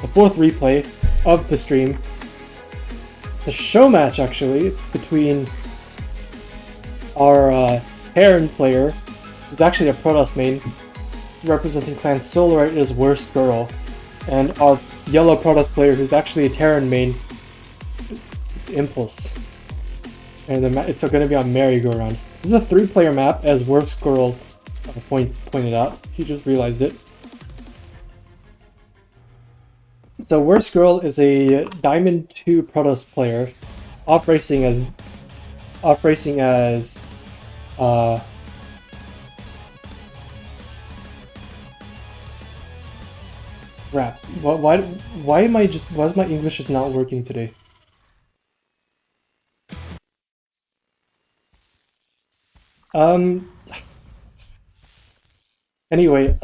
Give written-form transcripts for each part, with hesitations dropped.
the fourth replay of the stream. The show match, actually, it's between our Terran player, who's actually a Protoss main, representing Clan Solarite, is WorstGirl, and our yellow Protoss player, who's actually a Terran main, iMpulse. And it's going to be on merry-go-round. This is a 3-player map, as WorstGirl pointed out. She just realized it. So WorstGirl is a Diamond 2 Protoss player, off racing as crap. Why is my English just not working today? Anyway,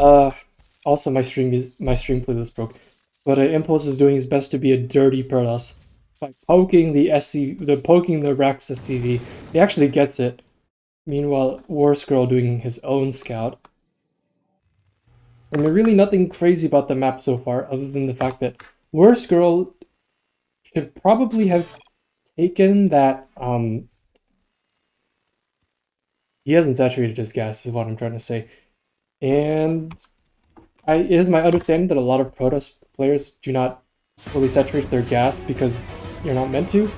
also my stream playlist broke. But iMpulse is doing his best to be a dirty Protoss by poking the Rex SCV. He actually gets it. Meanwhile, WorstGirl doing his own scout. And there's really nothing crazy about the map so far, other than the fact that WorstGirl should probably have taken that. He hasn't saturated his gas, is what I'm trying to say. And it is my understanding that a lot of Protoss players do not fully saturate their gas because you're not meant to.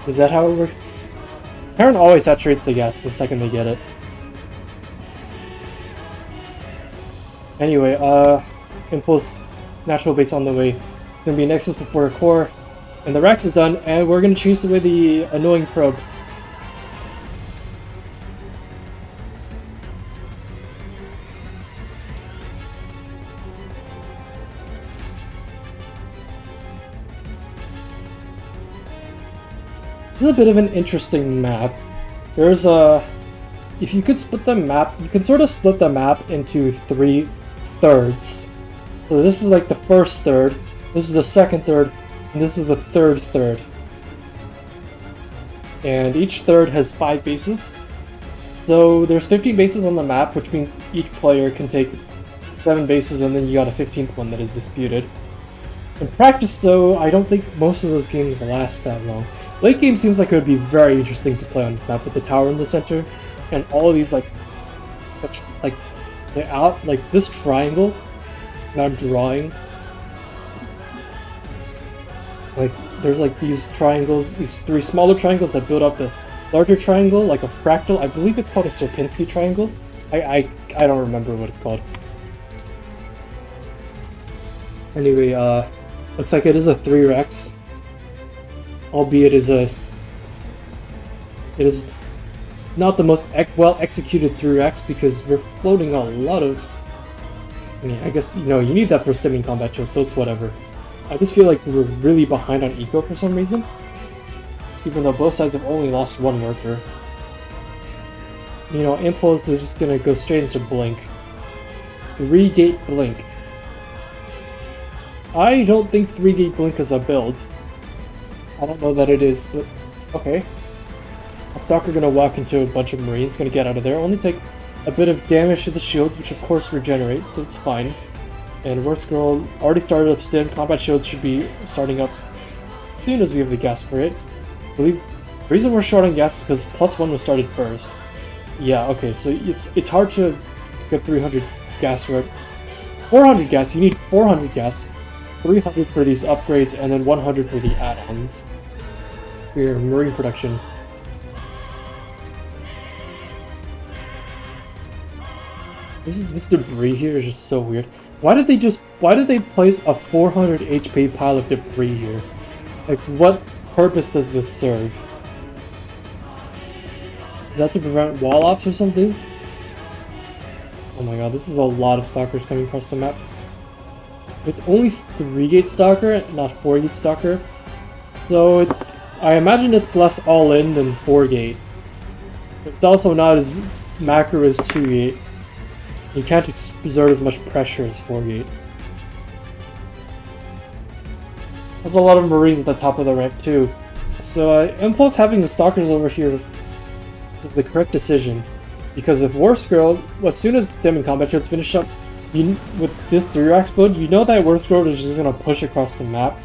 Is that how it works? Terran always saturates the gas the second they get it. Anyway, iMpulse natural base on the way. Gonna be Nexus before a core, and the Rex is done, and we're gonna chase away the annoying probe. This is a bit of an interesting map. There's if you could split the map, you can sort of split the map into 3 thirds. So this is like the first third, this is the second third, and this is the third third. And each third has 5 bases. So there's 15 bases on the map, which means each player can take 7 bases, and then you got a 15th one that is disputed. In practice though, I don't think most of those games last that long. Late game seems like it would be very interesting to play on this map with the tower in the center, and all of these like this triangle that I'm drawing. Like there's like these triangles, these 3 smaller triangles that build up the larger triangle, like a fractal. I believe it's called a Sierpinski triangle. I don't remember what it's called. Anyway, looks like it is a 3 Rex. Albeit it is not the most well executed 3X because we're floating a lot of. I mean, I guess you need that for stemming combat shield, so it's whatever. I just feel like we're really behind on eco for some reason, even though both sides have only lost 1 worker. iMpulse is just gonna go straight into blink. 3-gate blink. I don't think 3-gate blink is a build. I don't know that it is, but okay. A Stalker gonna walk into a bunch of Marines, gonna get out of there, only take a bit of damage to the shields, which of course regenerate, so it's fine. And WorstGirl already started up stim. Combat shields should be starting up as soon as we have the gas for it. I believe the reason we're short on gas is because +1 was started first. Yeah, okay, so it's hard to get 300 gas for it. 400 gas, you need 400 gas. 300 for these upgrades, and then 100 for the add-ons for your marine production. This debris here is just so weird. Why did they place a 400 HP pile of debris here? Like, what purpose does this serve? Is that to prevent wall-offs or something? Oh my god, this is a lot of stalkers coming across the map. It's only 3-gate stalker, not 4-gate stalker. So I imagine it's less all-in than 4-gate. It's also not as macro as 2-gate. You can't exert as much pressure as 4-gate. There's a lot of Marines at the top of the rank too. So iMpulse having the stalkers over here is the correct decision. Because with WorstGirl, as soon as them and combat shields finish up, with this 3-rack build, you know that WorstGirl is just gonna push across the map,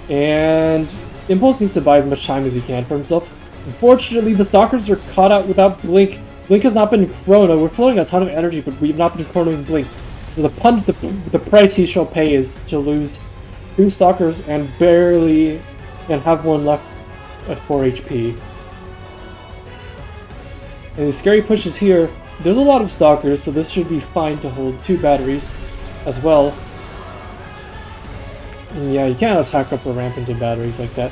and Impulse needs to buy as much time as he can for himself. Unfortunately, the Stalkers are caught out without Blink. Blink has not been chrono. We're floating a ton of energy, but we've not been chronoing Blink. So the price he shall pay is to lose 2 Stalkers and have one left at 4 HP. And the scary push is here. There's a lot of Stalkers, so this should be fine to hold 2 batteries as well. And yeah, you can't attack up a ramp into batteries like that.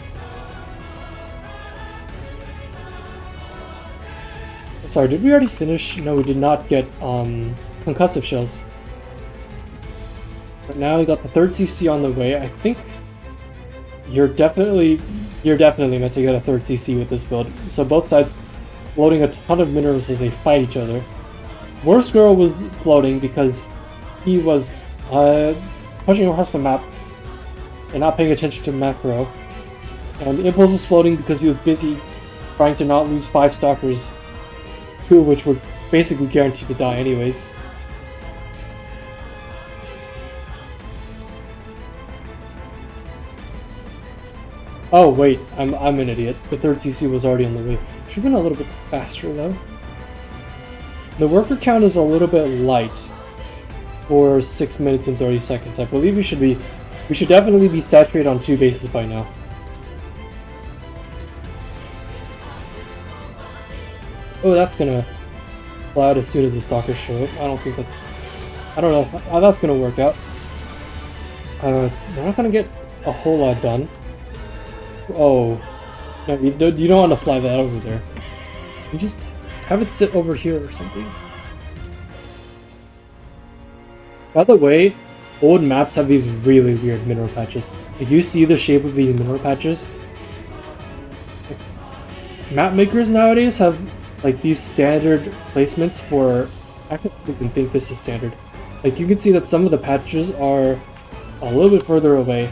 Sorry, did we already finish? No, we did not get concussive shells. But now we got the 3rd CC on the way. I think you're definitely meant to get a 3rd CC with this build. So both sides loading a ton of minerals as they fight each other. WorstGirl was floating because he was pushing across the map and not paying attention to macro. And Impulse was floating because he was busy trying to not lose 5 Stalkers, 2 of which were basically guaranteed to die anyways. Oh wait, I'm an idiot. The 3rd CC was already on the way. Should have been a little bit faster though. The worker count is a little bit light for 6 minutes and 30 seconds. I believe we should definitely be saturated on 2 bases by now. Oh, that's gonna fly out as soon as the Stalkers show up. I don't know how that's gonna work out. We're not gonna get a whole lot done. Oh, no, you don't want to fly that over there. You just have it sit over here or something. By the way, old maps have these really weird mineral patches. If you see the shape of these mineral patches, map makers nowadays have like these standard placements for. I don't even think this is standard. Like you can see that some of the patches are a little bit further away.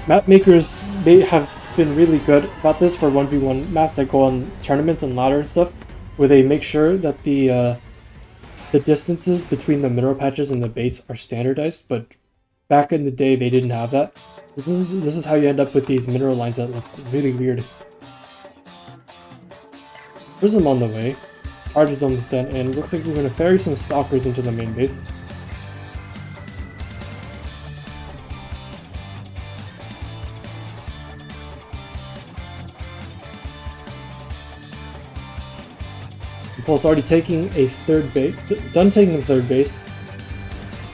Map makers may have been really good about this for 1v1 maps that go on tournaments and ladder and stuff, where they make sure that the distances between the mineral patches and the base are standardized, but back in the day they didn't have that. This is how you end up with these mineral lines that look really weird. Prism on the way. Charge is almost done, and it looks like we're going to ferry some Stalkers into the main base. Impulse already taking a 3rd base, done taking the 3rd base,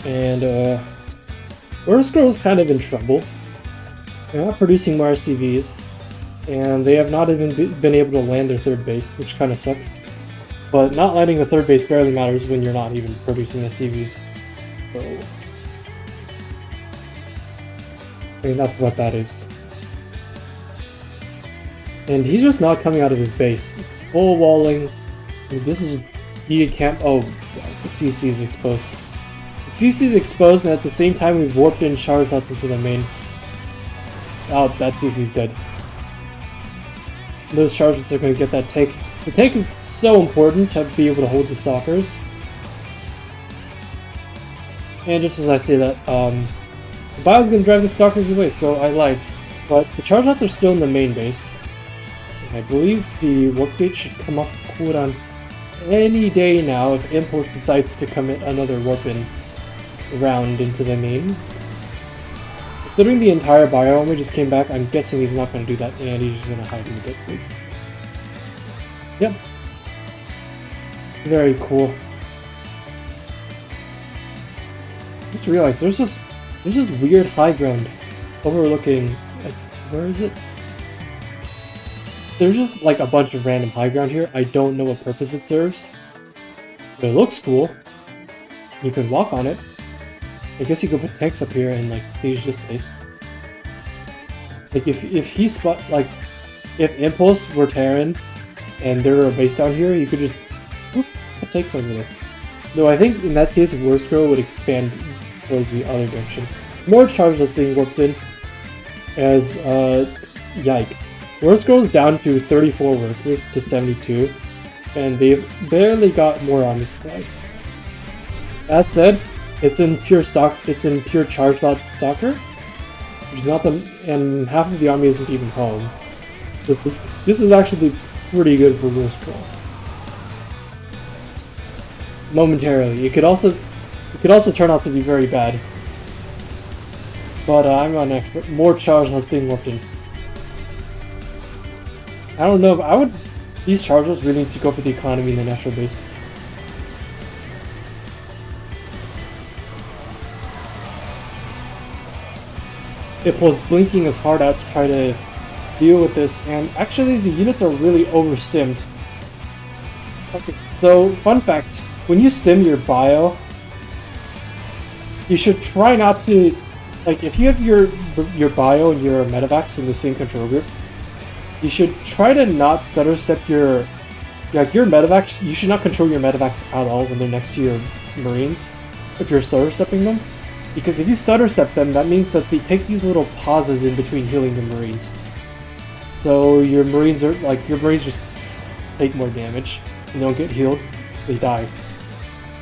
and WorstGirl is kind of in trouble. They're not producing more SCVs, and they have not even been able to land their 3rd base, which kind of sucks. But not landing the 3rd base barely matters when you're not even producing SCVs. So, I mean, that's what that is. And he's just not coming out of his base. Full walling. This is Giga Camp. Oh, the CC is exposed. The CC is exposed, and at the same time, we've warped in Charge Dots into the main. Oh, that CC is dead. Those Charge Dots are going to get that take. The take is so important to be able to hold the Stalkers. And just as I say that, the Bio's going to drive the Stalkers away, so I lied. But the Charge Dots are still in the main base. And I believe the warp gate should come up cooldown any day now if Impulse decides to commit another warp-in round into the main. Considering the entire bio armor just came back, I'm guessing he's not going to do that, and he's just going to hide in the bit place. Yep. Very cool. Just realized there's this weird high ground overlooking. Where is it? There's just like a bunch of random high ground here. I don't know what purpose it serves. But it looks cool. You can walk on it. I guess you could put tanks up here and like stage this place. Like if Impulse were Terran and there were a base down here, you could just put tanks over there. No, I think in that case WorstGirl would expand towards the other direction. More charges are being warped in as yikes. WorstGirl is down to 34 workers to 72, and they've barely got more army supply. That said, It's in pure stock. It's in pure charge lot Stalker. Which is not the, and half of the army isn't even home. So this is actually pretty good for WorstGirl. Momentarily, it could also turn out to be very bad. But I'm not an expert. More charge lots being warped in. I don't know if these charges really need to go for the economy in the natural base. iMpulse blinking his heart out to try to deal with this, and actually the units are really overstimmed. Okay, so fun fact, when you stim your bio, you should try not to, like, if you have your bio and your medevacs in the same control group, you should try to not stutter step your medevacs. You should not control your medevacs at all when they're next to your marines if you're stutter stepping them. Because if you stutter step them, that means that they take these little pauses in between healing the marines. So your marines just take more damage and don't get healed, they die.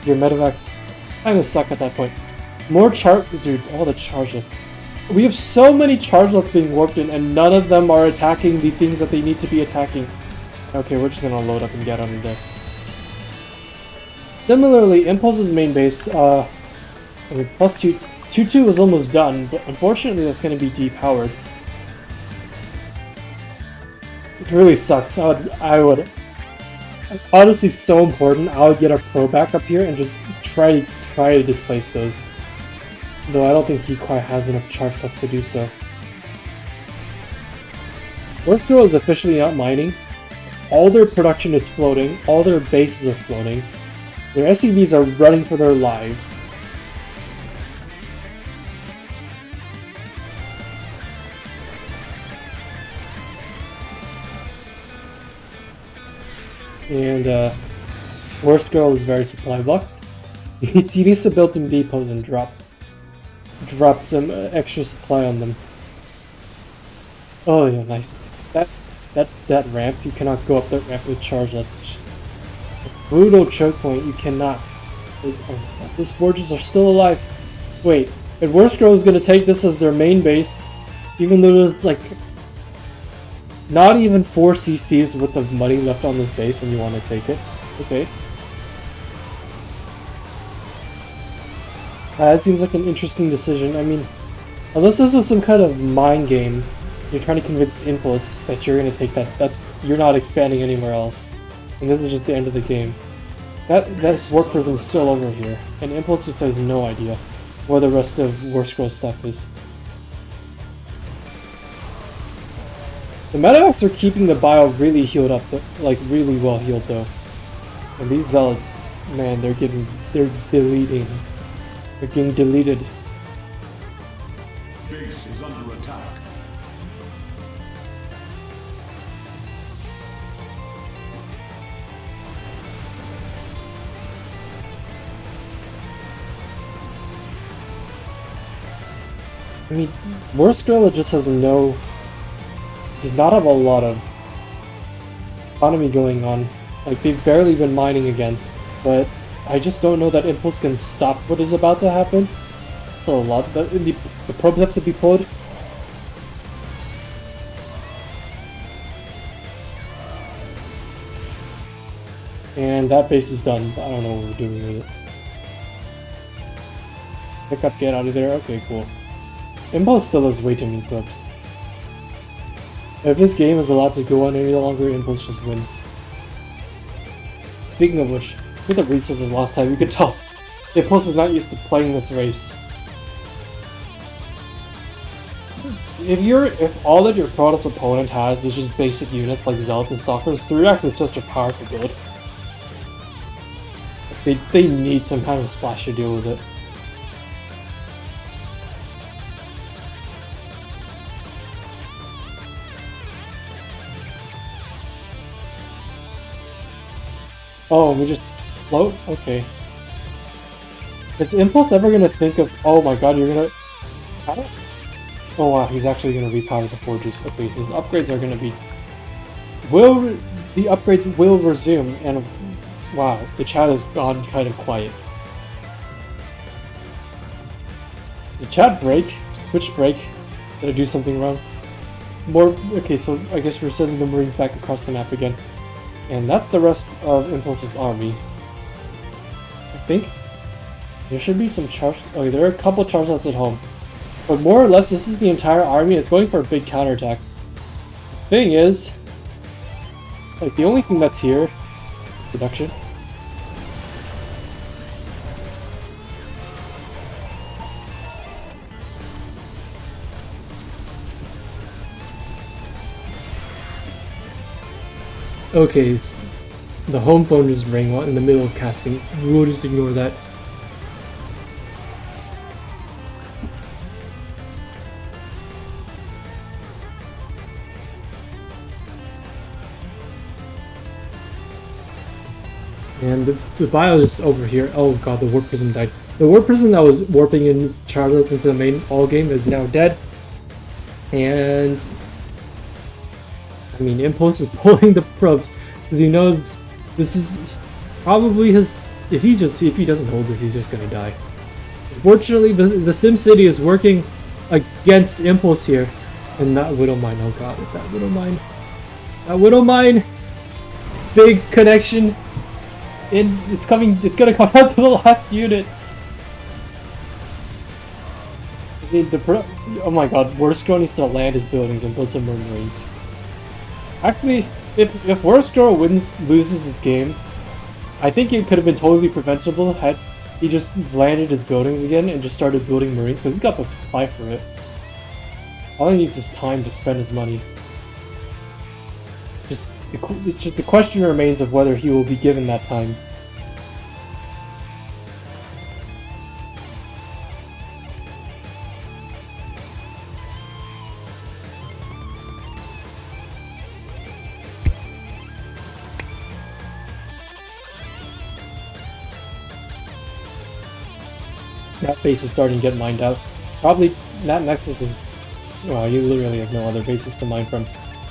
Your medevacs kinda suck at that point. More dude, all the charge left. We have so many charge left being warped in, and none of them are attacking the things that they need to be attacking. Okay, we're just gonna load up and get on there. Similarly, iMpulse's main base, I mean, plus 2-2 was almost done, but unfortunately that's going to be depowered. It really sucks. I would honestly, so important. I would get a pro back up here and just try to displace those. Though I don't think he quite has enough charge flux to do so. WorstGirl is officially not mining. All their production is floating. All their bases are floating. Their SCVs are running for their lives. And WorstGirl is very supply blocked. He needs to build some depots and drop some extra supply on them. Oh yeah, nice. That ramp, you cannot go up that ramp with charge. That's just a brutal choke point. You cannot. Oh, those forges are still alive. Wait, if WorstGirl is gonna take this as their main base, even though there's like not even 4 CCs worth of money left on this base and you want to take it. Okay. That seems like an interesting decision. I mean, unless this is some kind of mind game, you're trying to convince iMpulse that you're going to take that you're not expanding anywhere else. And this is just the end of the game. That's work for them still over here. And iMpulse just has no idea where the rest of WorstGirl's stuff is. The medevacs are keeping the bio really healed up, like really well healed though. And these zealots, man, they're deleting. They're getting deleted. Base is under attack. I mean, WorstGirl just has does not have a lot of economy going on. Like, they've barely been mining again, but I just don't know that iMpulse can stop what is about to happen. So a lot, the probes have to be pulled. And that base is done, but I don't know what we're doing with it. Pick up, get out of there, okay, cool. iMpulse still has way too many clubs. If this game is allowed to go on any longer, iMpulse just wins. Speaking of which, with the resources last time, you could tell iMpulse is not used to playing this race. If all that your prototype opponent has is just basic units like Zealot and Stalkers, 3x is just a powerful build. They need some kind of splash to deal with it. Oh, we just float? Okay. Is iMpulse ever gonna think of, oh my god, you're gonna... Oh wow, he's actually gonna repower the forges. Okay, his upgrades are gonna be... The upgrades will resume, and wow, the chat has gone kind of quiet. The chat break? Twitch break? Did I do something wrong? More. Okay, so I guess we're sending the Marines back across the map again. And that's the rest of iMpulse's army. I think there should be some charge. Okay, there are a couple charge lots at home. But more or less, this is the entire army. It's going for a big counterattack. The thing is, like, the only thing that's here, production. Okay, the home phone just rang while in the middle of casting. We'll just ignore that. And the bio is over here. Oh god, the warp prism died. The warp prism that was warping in Charlotte into the main all game is now dead. And I mean, iMpulse is pulling the probes because he knows this is probably his. If he doesn't hold this, he's just gonna die. Unfortunately, the SimCity is working against iMpulse here, and that Widow Mine. Oh god, that Widow Mine, big connection. And it's gonna come out to the last unit. Oh my god, WorstGirl needs to land his buildings and build some more Marines. Actually, if WorstGirl loses this game, I think it could have been totally preventable had he just landed his buildings again and just started building Marines, because he got the supply for it. All he needs is time to spend his money. The question remains of whether he will be given that time. That base is starting to get mined out. Probably that Nexus is. Well, you literally have no other bases to mine from.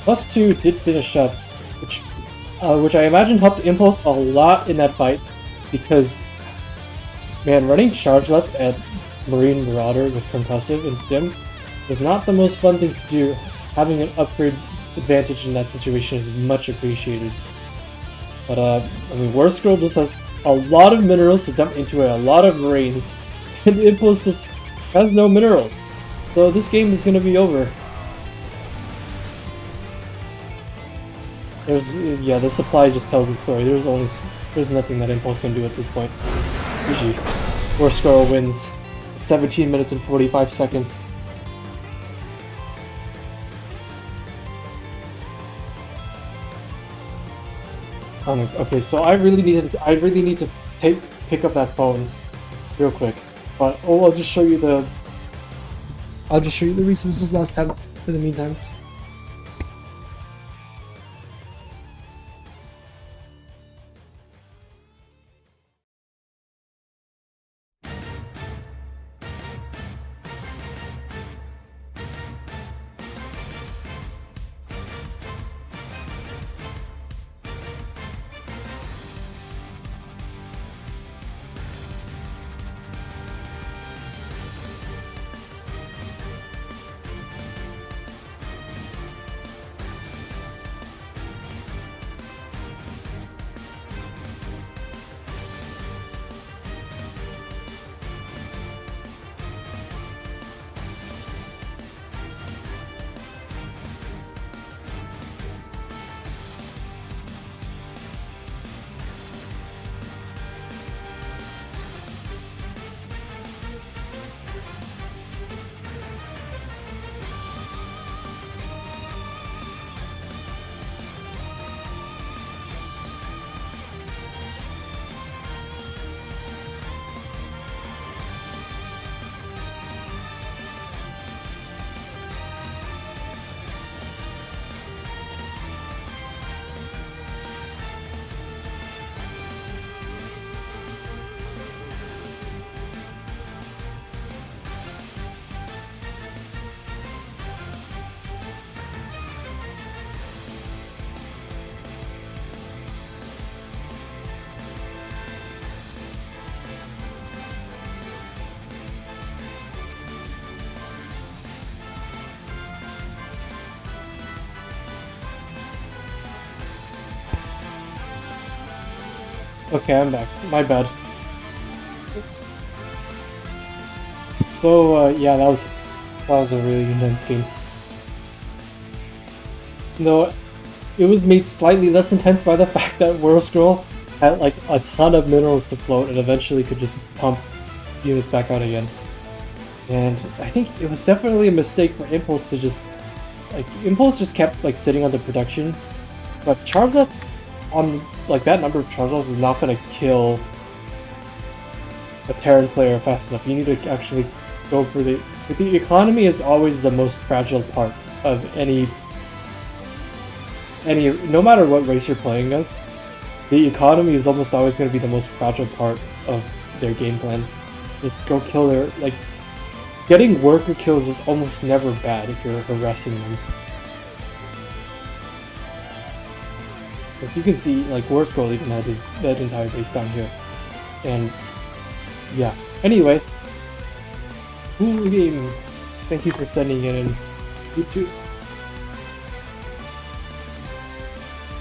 +2 did finish up, which I imagine helped iMpulse a lot in that fight, because, man, running chargelets at Marine Marauder with concussive and stim is not the most fun thing to do. Having an upgrade advantage in that situation is much appreciated. But I mean, WorstGirl just has a lot of minerals to dump into it, a lot of Marines, and iMpulse just has no minerals. So this game is going to be over. Yeah, the supply just tells the story. There's nothing that iMpulse can do at this point. GG. WorstGirl wins. 17 minutes and 45 seconds. Okay, so I really need to pick up that phone real quick. But I'll just show you the resources last time for the meantime. Okay, I'm back. My bad. So, yeah, that was a really intense game. No, it was made slightly less intense by the fact that WorstGirl had like a ton of minerals to float and eventually could just pump units back out again. And I think it was definitely a mistake for iMpulse to just like iMpulse just kept like sitting on the production, but chargelets on like that number of chargelets is not gonna kill a Terran player fast enough. You need to actually go for the economy is always the most fragile part of any no matter what race you're playing as, the economy is almost always going to be the most fragile part of their game plan. Just go kill their like getting worker kills is almost never bad if you're harassing them. If you can see, like WorstGirl even had that entire base down here, and yeah. Anyway, cool game. Thank you for sending it in. You too.